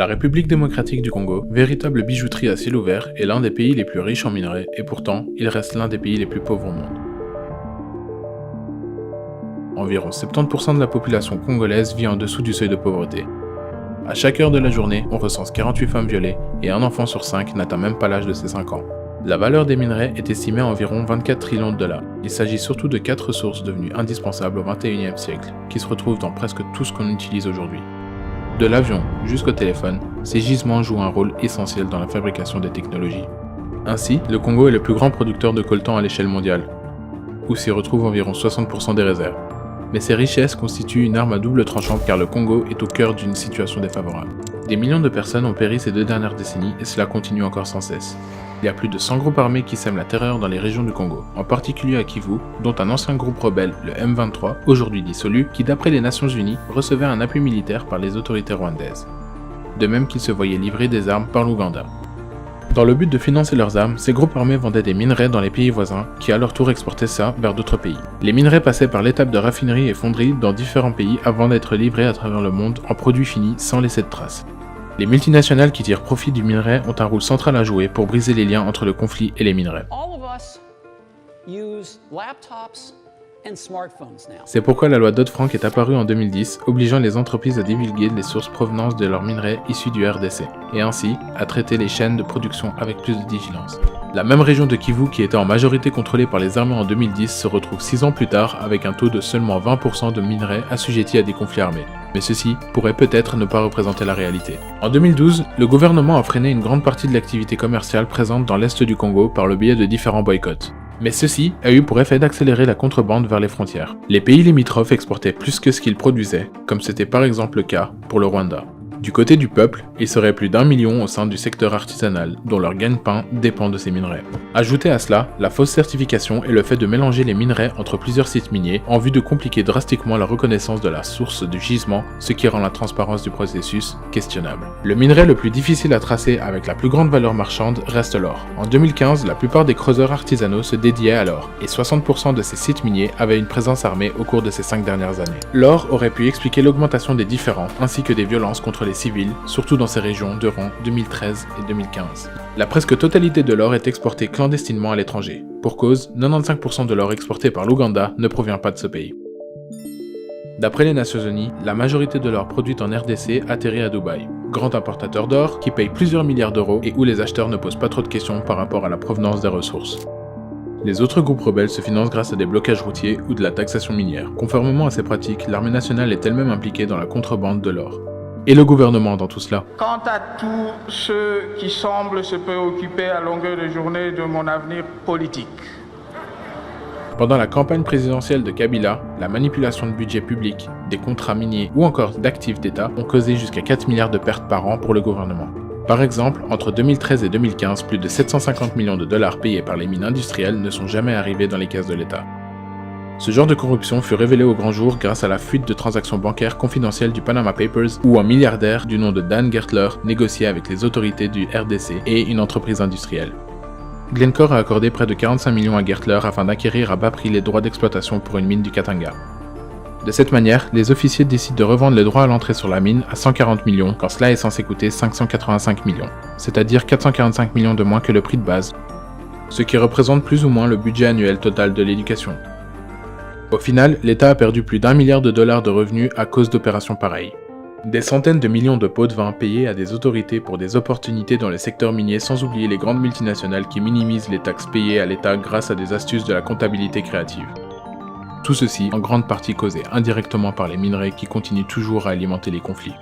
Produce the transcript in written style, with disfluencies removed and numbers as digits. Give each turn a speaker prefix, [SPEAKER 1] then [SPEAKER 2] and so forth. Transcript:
[SPEAKER 1] La République démocratique du Congo, véritable bijouterie à ciel ouvert, est l'un des pays les plus riches en minerais et pourtant, il reste l'un des pays les plus pauvres au monde. Environ 70% de la population congolaise vit en dessous du seuil de pauvreté. À chaque heure de la journée, on recense 48 femmes violées et un enfant sur 5 n'atteint même pas l'âge de ses 5 ans. La valeur des minerais est estimée à environ 24 trillions de dollars. Il s'agit surtout de 4 ressources devenues indispensables au XXIe siècle, qui se retrouvent dans presque tout ce qu'on utilise aujourd'hui. De l'avion jusqu'au téléphone, ces gisements jouent un rôle essentiel dans la fabrication des technologies. Ainsi, le Congo est le plus grand producteur de coltan à l'échelle mondiale, où s'y retrouvent environ 60% des réserves. Mais ces richesses constituent une arme à double tranchant car le Congo est au cœur d'une situation défavorable. Des millions de personnes ont péri ces 2 dernières décennies et cela continue encore sans cesse. Il y a plus de 100 groupes armés qui sèment la terreur dans les régions du Congo, en particulier à Kivu, dont un ancien groupe rebelle, le M23, aujourd'hui dissolu, qui d'après les Nations Unies, recevait un appui militaire par les autorités rwandaises. De même qu'ils se voyaient livrer des armes par l'Ouganda. Dans le but de financer leurs armes, ces groupes armés vendaient des minerais dans les pays voisins, qui à leur tour exportaient ça vers d'autres pays. Les minerais passaient par l'étape de raffinerie et fonderie dans différents pays avant d'être livrés à travers le monde en produits finis sans laisser de traces. Les multinationales qui tirent profit du minerai ont un rôle central à jouer pour briser les liens entre le conflit et les minerais. C'est pourquoi la loi Dodd-Frank est apparue en 2010, obligeant les entreprises à divulguer les sources provenance de leurs minerais issus du RDC, et ainsi à traiter les chaînes de production avec plus de vigilance. La même région de Kivu qui était en majorité contrôlée par les armées en 2010 se retrouve 6 ans plus tard avec un taux de seulement 20% de minerais assujettis à des conflits armés. Mais ceci pourrait peut-être ne pas représenter la réalité. En 2012, le gouvernement a freiné une grande partie de l'activité commerciale présente dans l'est du Congo par le biais de différents boycotts. Mais ceci a eu pour effet d'accélérer la contrebande vers les frontières. Les pays limitrophes exportaient plus que ce qu'ils produisaient, comme c'était par exemple le cas pour le Rwanda. Du côté du peuple, il serait plus d'1 million au sein du secteur artisanal, dont leur gagne-pain dépend de ces minerais. Ajoutez à cela la fausse certification et le fait de mélanger les minerais entre plusieurs sites miniers en vue de compliquer drastiquement la reconnaissance de la source du gisement, ce qui rend la transparence du processus questionnable. Le minerai le plus difficile à tracer avec la plus grande valeur marchande reste l'or. En 2015, la plupart des creuseurs artisanaux se dédiaient à l'or, et 60% de ces sites miniers avaient une présence armée au cours de ces 5 dernières années. L'or aurait pu expliquer l'augmentation des différends ainsi que des violences contre les civils, surtout dans ces régions durant 2013 et 2015. La presque totalité de l'or est exportée clandestinement à l'étranger. Pour cause, 95% de l'or exporté par l'Ouganda ne provient pas de ce pays. D'après les Nations Unies, la majorité de l'or produit en RDC atterrit à Dubaï, grand importateur d'or qui paye plusieurs milliards d'euros et où les acheteurs ne posent pas trop de questions par rapport à la provenance des ressources. Les autres groupes rebelles se financent grâce à des blocages routiers ou de la taxation minière. Conformément à ces pratiques, l'armée nationale est elle-même impliquée dans la contrebande de l'or. Et le gouvernement dans tout cela.
[SPEAKER 2] Quant à tous ceux qui semblent se préoccuper à longueur de journée de mon avenir politique.
[SPEAKER 1] Pendant la campagne présidentielle de Kabila, la manipulation de budget public, des contrats miniers ou encore d'actifs d'État ont causé jusqu'à 4 milliards de pertes par an pour le gouvernement. Par exemple, entre 2013 et 2015, plus de 750 millions de dollars payés par les mines industrielles ne sont jamais arrivés dans les caisses de l'État. Ce genre de corruption fut révélé au grand jour grâce à la fuite de transactions bancaires confidentielles du Panama Papers où un milliardaire du nom de Dan Gertler négociait avec les autorités du RDC et une entreprise industrielle. Glencore a accordé près de 45 millions à Gertler afin d'acquérir à bas prix les droits d'exploitation pour une mine du Katanga. De cette manière, les officiers décident de revendre les droits à l'entrée sur la mine à 140 millions quand cela est censé coûter 585 millions, c'est-à-dire 445 millions de moins que le prix de base, ce qui représente plus ou moins le budget annuel total de l'éducation. Au final, l'État a perdu plus d'1 milliard de dollars de revenus à cause d'opérations pareilles. Des centaines de millions de pots de vin payés à des autorités pour des opportunités dans le secteur minier sans oublier les grandes multinationales qui minimisent les taxes payées à l'État grâce à des astuces de la comptabilité créative. Tout ceci en grande partie causé indirectement par les minerais qui continuent toujours à alimenter les conflits.